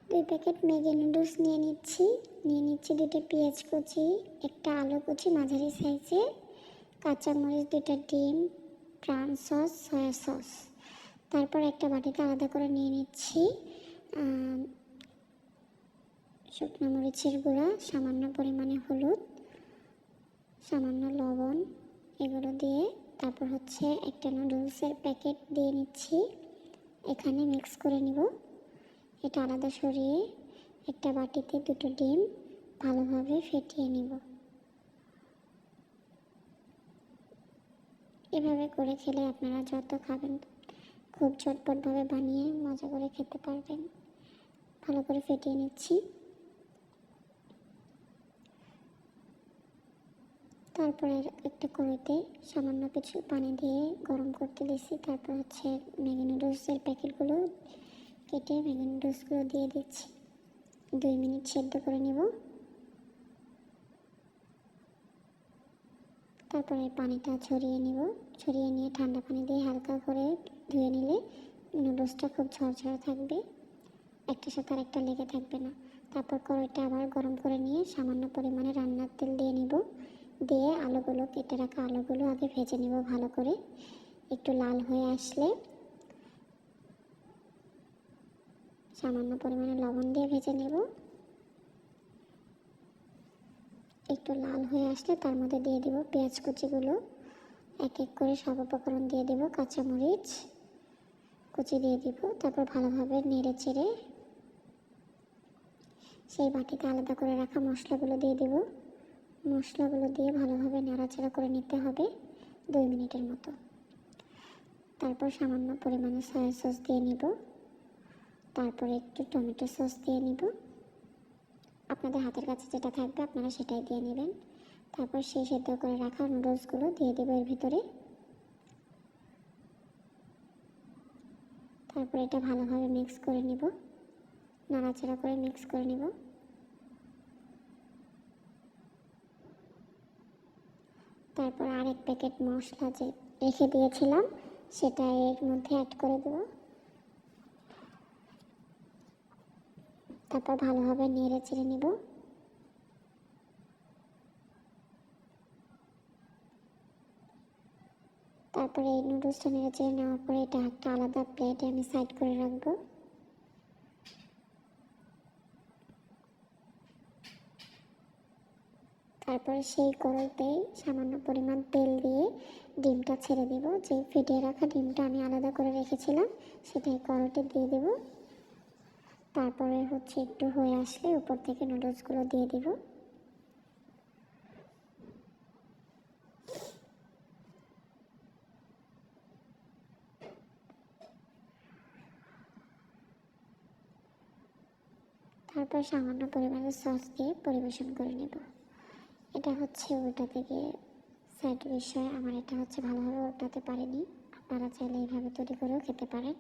2 packet Maggi noodles নিয়ে নিচ্ছি 2টা পেঁয়াজ কুচি, একটা আলু কুচি মাঝারি সাইজে, কাঁচামরিচ, 2টা ডিম, প্রাণ সস, সয়া সস। তারপর একটা বাটিতে আলাদা করে নিয়ে নিচ্ছি শুকনো মরিচের গুঁড়া, সামান্য পরিমাণে হলুদ, সামান্য লবণ, এগুলো দিয়ে তারপর হচ্ছে একটা নুডলসের প্যাকেট দিয়ে নিচ্ছি, এখানে মিক্স করে নিব। এটা আলাদা সরিয়ে একটা বাটিতে 2টো ডিম ভালোভাবে ফেটিয়ে নিব। এভাবে করে খেলে আপনারা যত খাবেন খুব ঝটপটভাবে বানিয়ে মজা করে খেতে পারবেন। ভালো করে ফেটিয়ে নিচ্ছি। তারপরে একটা কড়াইতে সামান্য কিছু পানি দিয়ে গরম করতে দিচ্ছি। তারপর হচ্ছে ম্যাগি নুডলসের প্যাকেটগুলো কেটে ম্যাগি নুডলসগুলো দিয়ে দিচ্ছি। 2 মিনিট সেদ্ধ করে নেব। তারপরে পানিটা ছড়িয়ে নেব। ছড়িয়ে নিয়ে ঠান্ডা পানি দিয়ে হালকা করে ধুয়ে নিলে নুডলসটা খুব ঝরঝরে থাকবে, একটার সাথে আর একটা লেগে থাকবে না। তারপর কড়াইটা আবার গরম করে নিয়ে সামান্য পরিমাণে রান্নার তেল দিয়ে নিব। দিয়ে আলুগুলো, কেটে রাখা আলুগুলো আগে ভেজে নেব ভালো করে। একটু লাল হয়ে আসলে সামান্য পরিমাণে লবণ দিয়ে ভেজে নেব। একটু লাল হয়ে আসলে তার মধ্যে দিয়ে দেব পেঁয়াজ কুচিগুলো, এক এক করে সব উপকরণ দিয়ে দেব, কাঁচামরিচ কুচি দিয়ে দিব। তারপর ভালোভাবে নেড়ে চেড়ে সেই বাটিতে আলাদা করে রাখা মশলাগুলো দিয়ে দেব। মশলাগুলো দিয়ে ভালোভাবে নাড়াচাড়া করে নিতে হবে 2 মিনিটের মতো। তারপর সামান্য পরিমাণে সয়া সস দিয়ে নিব। তারপরে একটু টমেটো সস দিয়ে নিব। আপনাদের হাতের কাছে যেটা থাকবে আপনারা সেটাই দিয়ে নেবেন। তারপর সেই সেদ্ধ করে রাখা নুডলসগুলো দিয়ে দেবো এর ভিতরে। তারপর এটা ভালোভাবে মিক্স করে নিব, নাড়াচাড়া করে মিক্স করে নিব। তারপর আরেক প্যাকেট মশলা যে রেখে দিয়েছিলাম সেটা এর মধ্যে অ্যাড করে দেব। তারপর ভালোভাবে নেড়ে চেড়ে নেব। তারপরে এই নুডলসটা নেড়ে চেড়ে নেওয়ার পরে এটা একটা আলাদা প্লেটে আমি সাইড করে রাখবো। তারপরে সেই কড়াইতেই সামান্য পরিমাণ তেল দিয়ে ডিমটা ছেড়ে দেব। যে ফেটিয়ে রাখা ডিমটা আমি আলাদা করে রেখেছিলাম সেটাই কড়াইতে দিয়ে দেব। তারপরে হচ্ছে একটু হয়ে আসলে উপর থেকে নুডলসগুলো দিয়ে দেব। তারপর সামান্য পরিমাণে সস দিয়ে পরিবেশন করে নেব। এটা হচ্ছে উল্টাতে গিয়ে সাইড বিষয়, আমার এটা হচ্ছে ভালোভাবে উল্টাতে পারিনি। আপনারা চাইলে এইভাবে তৈরি করেও খেতে পারেন।